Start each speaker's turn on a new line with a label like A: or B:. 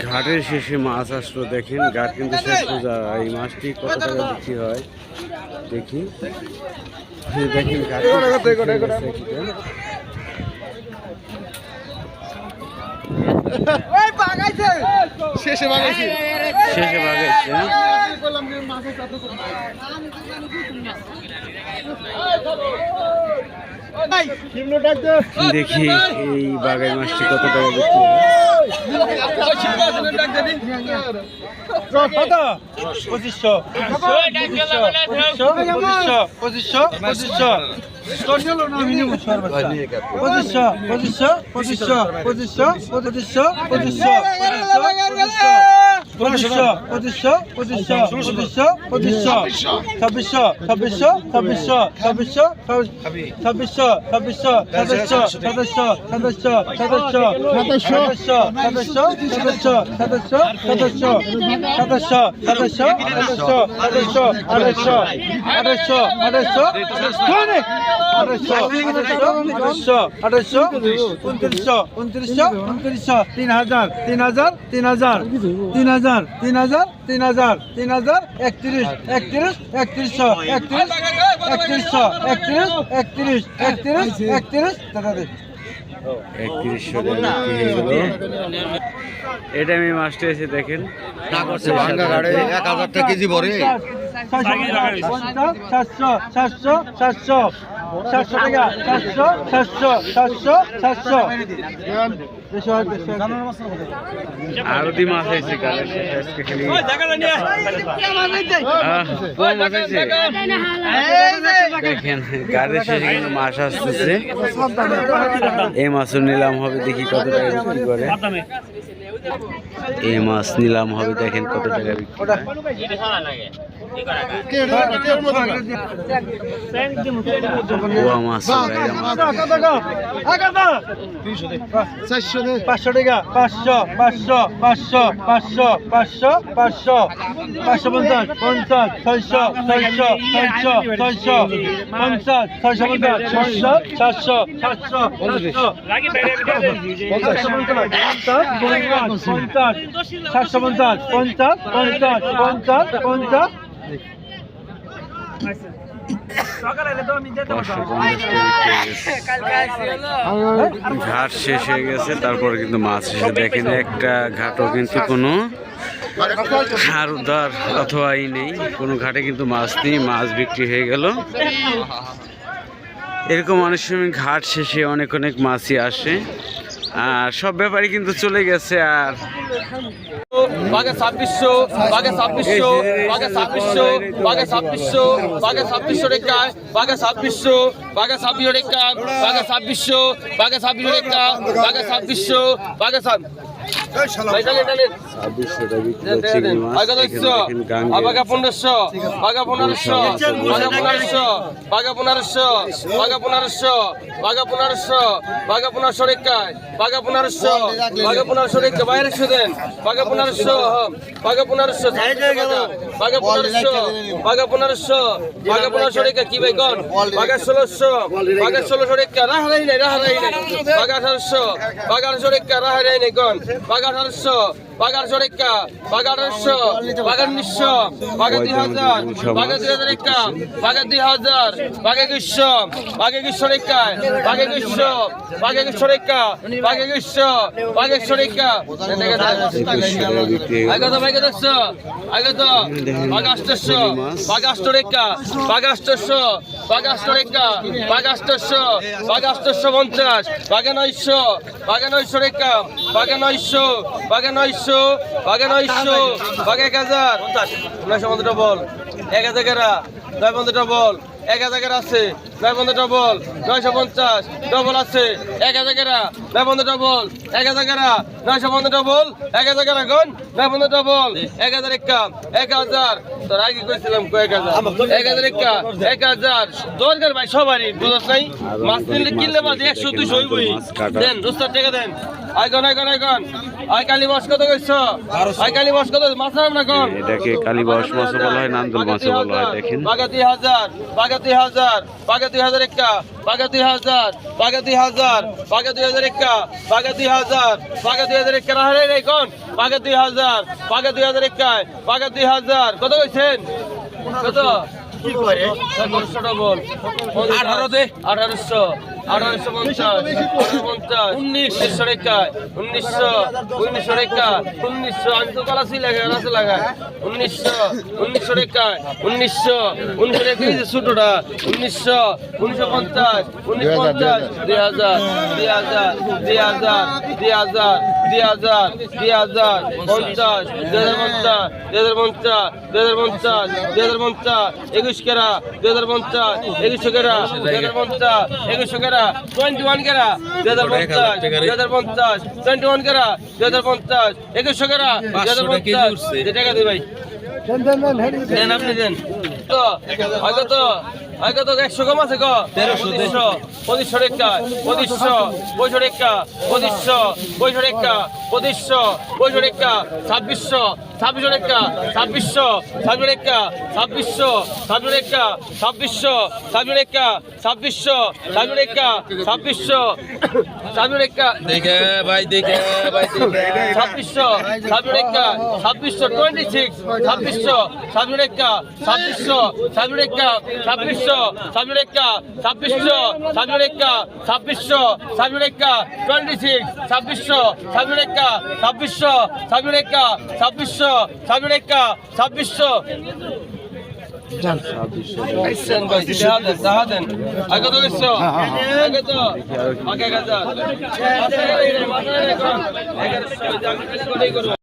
A: ঘাটের শেষে মাছ আসলো দেখেন, ঘাট কিন্তু শেষ পূজা। এই মাছটি কত টাকা বিক্রি হয় দেখি। দেখেন ঘাট
B: শেষে বাগাইছে
A: দেখি এই বাগাই মাছটি কত টাকা বিক্রি হয়। এটা আমি মাছটা এসে দেখেন
B: 1000 কেজি ভরে
C: 700 টাকা 700
A: আরতি মাছ আছে দেখেন গাড়ির শেষে কিন্তু মাছ আসতেছে। এই মাছও নিলাম হবে, দেখি কত টাকা বিক্রি করে। এই মাছ নিলাম হবে, দেখেন কত টাকা বিক্রি করে। মাছ
C: 500 টাকা 500 550 50 600
A: ঘাট শেষ হয়ে গেছে, তারপরে কিন্তু মাছ এসে দেখেন একটা ঘাটও কিন্তু কোনো আর উদ্ধার অথবা নেই, কোনো ঘাটে কিন্তু মাছ নেই, মাছ বিক্রি হয়ে গেল। এরকম অনেক সময় ঘাট শেষে অনেক মাছই আসে, আর সব ব্যাপারী কিন্তু চলে গেছে। আর
D: বাঘে 2600 বাঘে 2600 বাঘে 2600 বাঘে 2600 বাঘে 2600 টাকা বাঘে 2600 বাঘে 2600 টাকা বাঘে 2600 বাঘে 2600 টাকা বাঘে 2600 বাঘে বাঘা 1500 বাঘা 1500 বাঘা 1500 বাঘা 1500 বাঘা 1500 বাঘা 1500 বাঘা 1500 টাকা বাঘা 1500 বাঘা 1500 টাকা বাইরে দেন বাঘা 1500 বাঘা 1500 বাঘা 1500 বাঘা 1500 বাঘা 1500 টাকা কি ভাই কোন বাঘা 1600 বাঘা 1600 টাকা রাহারাই নাই বাঘা 1800 বাঘা 1800 টাকা রাহারাই নাই কোন বাঘা 1800 বাঘা 1800 টাকা বাঘা 1800 বাঘা 1900 বাঘা 2000 বাঘা 2000 টাকা বাঘা 2000 বাঘা 2100 বাঘা 2100 টাকা বাঘা 2100 বাঘা 2100 টাকা বাঘা 2100 বাঘা 100 টাকা আগে তো বাঘা 100 আগে তো বাঘা 800 বাঘা 800 টাকা বাঘা 800 বাঘা 800 টাকা বাঘা 800 বাঘা 850 বাঘা 900 বাঘা 900 টাকা বাঘা 900 বাঘা 900 বাঘা 900 বাঘা 1000 900 বল 1000 টাকা 9 বল 1000 আছে 9 বল 950 ডবল আছে 1000 টাকা 9 বল 1000 টাকা 950 বল 1000 টাকা কোন 9 বল 1000 টাকা 1000 তোর আগে কইছিলাম 1000 1000 টাকা 1000 দরকার ভাই সবারই বুঝছ নাই মাছ কিনলে বাদ 100 200 হইবই দেন দোস্ত টাকা দেন আইগন আই কালী মাছ কত কইছো আই কালী মাছ কত মাছ নাম না কোন
A: এটাকে কালীবাস মাছ বলা হয়, নান্দুল মাছ বলা হয়। দেখেন
D: বাগা 2000 বাগা 2000 বাগা 2000 একটা বাগা 2000 বাগা 2000 বাগা 2000 একটা বাগা 2000 বাগা 2000 একটা রাহে রে কোন বাগা 2000 বাগা 2000 একটা বাগা 2000 কত কইছেন কত কি করে 1700 বল 18 দে 1800 1850 1900 রেখা 1900 রেখা 1900 আমি তো কলাসি লাগা রাসে লাগা 1900 রেখা 1900 রেখা এই যে ছোটটা 1950 2000 2050 21 কেরা 2050 21 কেরা 21 কেরা 21 কেরা 2050 2050 21 কেরা 2050 21 কেরা 2050 যে টাকা দে ভাই দেন আপনি দেন তো আগে তো 100 কম আছে গো 2500 রেখা 2500 রেখা 2500 রেখা 2500 রেখা 2600 রেখা 2600 রেখা 2600 রেখা 2600 রেখা 2600 রেখা 2600 রেখা দেখে ভাই 2600 রেখা 2626 2600 রেখা 2600 রেখা 2600 রেখা 2600 রেখা 2600 রেখা 26 2600 রেখা 2600 রেখা 2600 রেখা 2600 আগে তো গেছো আগে তো আগে